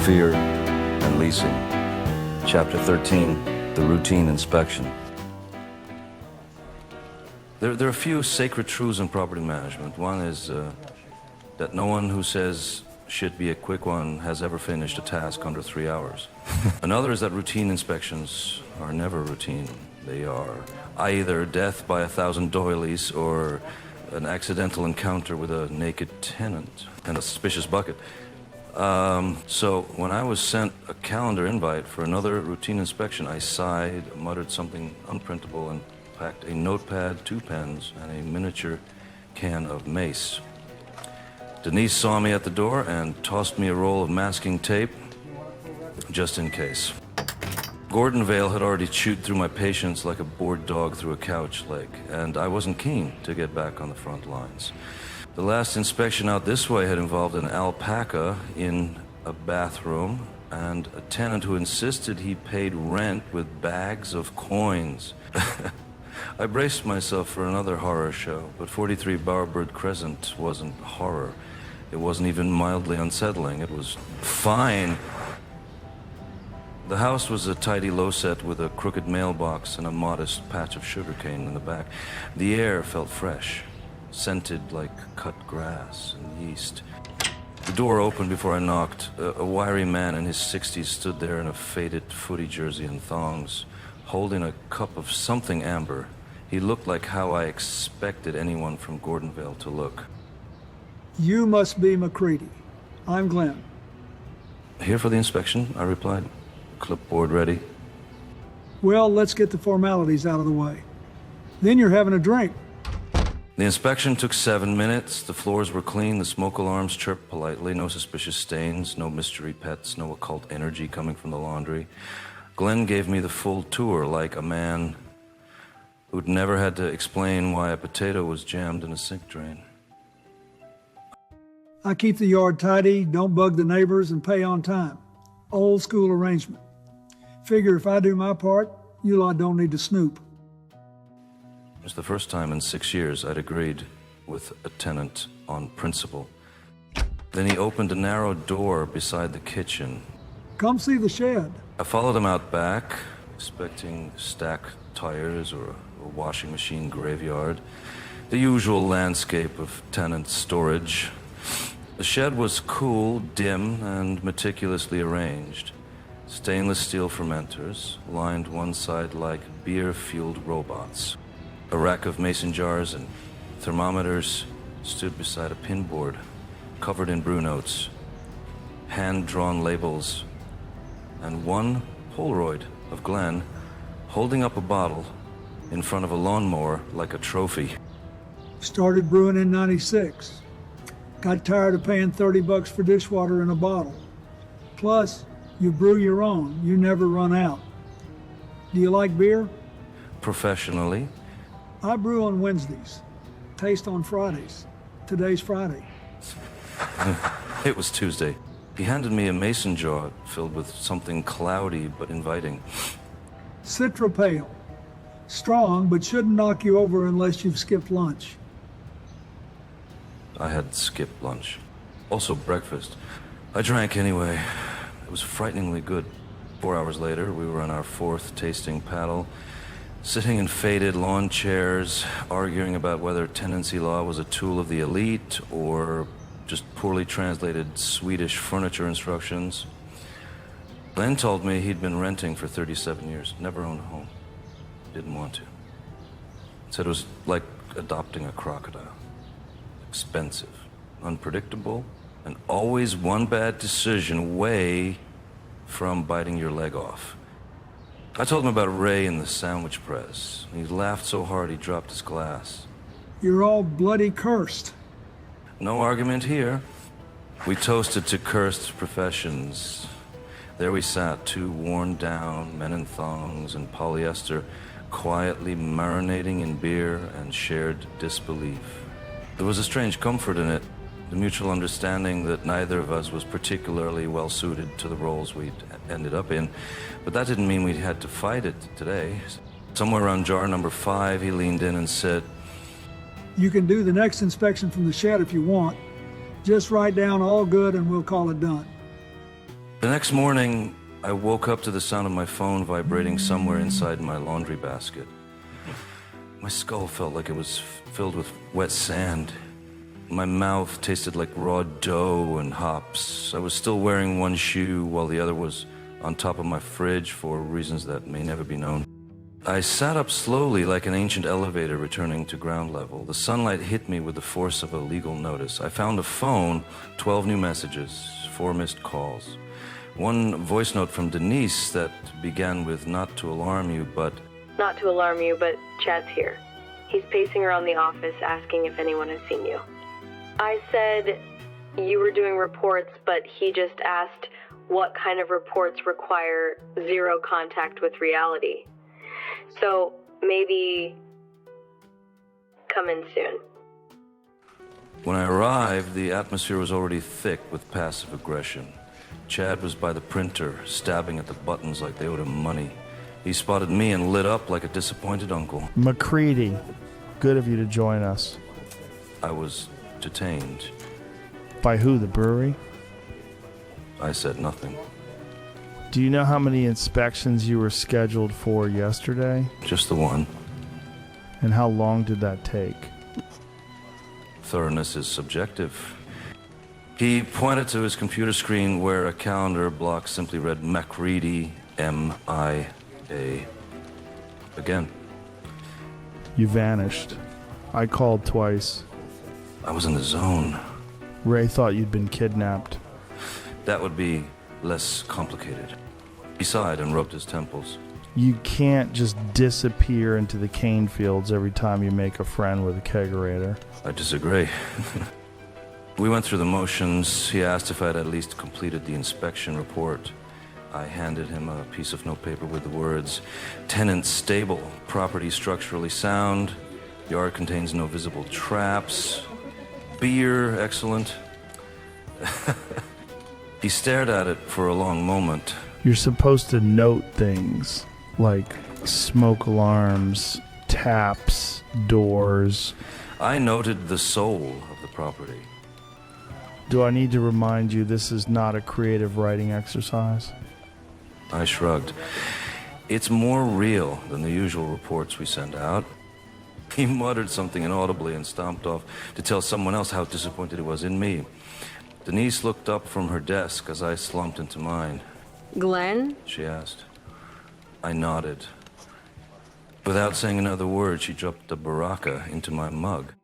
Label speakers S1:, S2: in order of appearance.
S1: Fear and Leasing. Chapter 13, the routine inspection. There are a few sacred truths in property management. One is that no one who says shit be a quick one has ever finished a task under 3 hours. Another is that routine inspections are never routine. They are either death by 1,000 doilies or an accidental encounter with a naked tenant and a suspicious bucket. So when I was sent a calendar invite for another routine inspection, I sighed, muttered something unprintable, and packed a notepad, 2 pens, and a miniature can of mace. Denise saw me at the door and tossed me a roll of masking tape, just in case. Gordonvale had already chewed through my patience like a bored dog through a couch leg, and I wasn't keen to get back on the front lines. The last inspection out this way had involved an alpaca in a bathroom and a tenant who insisted he paid rent with bags of coins. I braced myself for another horror show, but 43 Bowerbird Crescent wasn't horror. It wasn't even mildly unsettling. It was fine. The house was a tidy low-set with a crooked mailbox and a modest patch of sugarcane in the back. The air felt fresh, scented like cut grass and yeast. The door opened before I knocked. A wiry man in his 60s stood there in a faded footy jersey and thongs, holding a cup of something amber. He looked like how I expected anyone from Gordonvale to look.
S2: You must be Macready. I'm Glenn.
S1: Here for the inspection, I replied. Clipboard ready.
S2: Well, let's get the formalities out of the way. Then you're having a drink.
S1: The inspection took 7 minutes. The floors were clean. The smoke alarms chirped politely. No suspicious stains, no mystery pets, no occult energy coming from the laundry. Glenn gave me the full tour like a man who'd never had to explain why a potato was jammed in a sink drain.
S2: I keep the yard tidy, don't bug the neighbors, and pay on time. Old school arrangement. Figure if I do my part, you lot don't need to snoop.
S1: It was the first time in 6 years I'd agreed with a tenant on principle. Then he opened a narrow door beside the kitchen.
S2: Come see the shed.
S1: I followed him out back, expecting stacked tires or a washing machine graveyard. The usual landscape of tenant storage. The shed was cool, dim, and meticulously arranged. Stainless steel fermenters lined one side like beer-fueled robots. A rack of mason jars and thermometers stood beside a pinboard covered in brew notes, hand-drawn labels, and one Polaroid of Glenn holding up a bottle in front of a lawnmower like a trophy.
S2: Started brewing in '96. Got tired of paying $30 for dishwater in a bottle. Plus, you brew your own. You never run out. Do you like beer?
S1: Professionally,
S2: I brew on Wednesdays. Taste on Fridays. Today's Friday.
S1: it was Tuesday. He handed me a mason jar filled with something cloudy but inviting.
S2: Citra Pale. Strong, but shouldn't knock you over unless you've skipped lunch.
S1: I had skipped lunch. Also breakfast. I drank anyway. It was frighteningly good. 4 hours later, we were on our 4th tasting paddle, sitting in faded lawn chairs, arguing about whether tenancy law was a tool of the elite or just poorly translated Swedish furniture instructions. Glenn told me he'd been renting for 37 years, never owned a home. Didn't want to. Said it was like adopting a crocodile. Expensive, unpredictable, and always one bad decision away from biting your leg off. I told him about Ray in the sandwich press. He laughed so hard he dropped his glass.
S2: You're all bloody cursed.
S1: No argument here. We toasted to cursed professions. There we sat, 2 worn down men in thongs and polyester, quietly marinating in beer and shared disbelief. There was a strange comfort in it, the mutual understanding that neither of us was particularly well suited to the roles we'd ended up in, but that didn't mean we had to fight it today. Somewhere around jar number 5, he leaned in and said,
S2: You can do the next inspection from the shed if you want. Just write down all good and we'll call it done.
S1: The next morning, I woke up to the sound of my phone vibrating somewhere inside my laundry basket. My skull felt like it was filled with wet sand. My mouth tasted like raw dough and hops. I was still wearing one shoe while the other was on top of my fridge for reasons that may never be known. I sat up slowly like an ancient elevator returning to ground level. The sunlight hit me with the force of a legal notice. I found a phone, 12 new messages, 4 missed calls. One voice note from Denise that began with "not to alarm you, but..."
S3: Not to alarm you, but Chad's here. He's pacing around the office asking if anyone has seen you. I said you were doing reports, but he just asked what kind of reports require zero contact with reality. So maybe come in soon.
S1: When I arrived, the atmosphere was already thick with passive aggression. Chad was by the printer, stabbing at the buttons like they owed him money. He spotted me and lit up like a disappointed uncle.
S4: Macready, good of you to join us.
S1: I was detained.
S4: By who, the brewery?
S1: I said nothing.
S4: Do you know how many inspections you were scheduled for yesterday?
S1: Just the one.
S4: And how long did that take?
S1: Thoroughness is subjective. He pointed to his computer screen where a calendar block simply read Macready, M-I-A. Again.
S4: You vanished. I called twice.
S1: I was in the zone.
S4: Ray thought you'd been kidnapped.
S1: That would be less complicated. He sighed and rubbed his temples.
S4: You can't just disappear into the cane fields every time you make a friend with a kegerator.
S1: I disagree. We went through the motions. He asked if I'd at least completed the inspection report. I handed him a piece of notepaper with the words, "Tenant stable, property structurally sound, yard contains no visible traps, beer excellent." He stared at it for a long moment.
S4: You're supposed to note things like smoke alarms, taps, doors.
S1: I noted the soul of the property.
S4: Do I need to remind you this is not a creative writing exercise?
S1: I shrugged. It's more real than the usual reports we send out. He muttered something inaudibly and stomped off to tell someone else how disappointed he was in me. Denise looked up from her desk as I slumped into mine.
S3: Glenn?
S1: She asked. I nodded. Without saying another word, she dropped a baraka into my mug.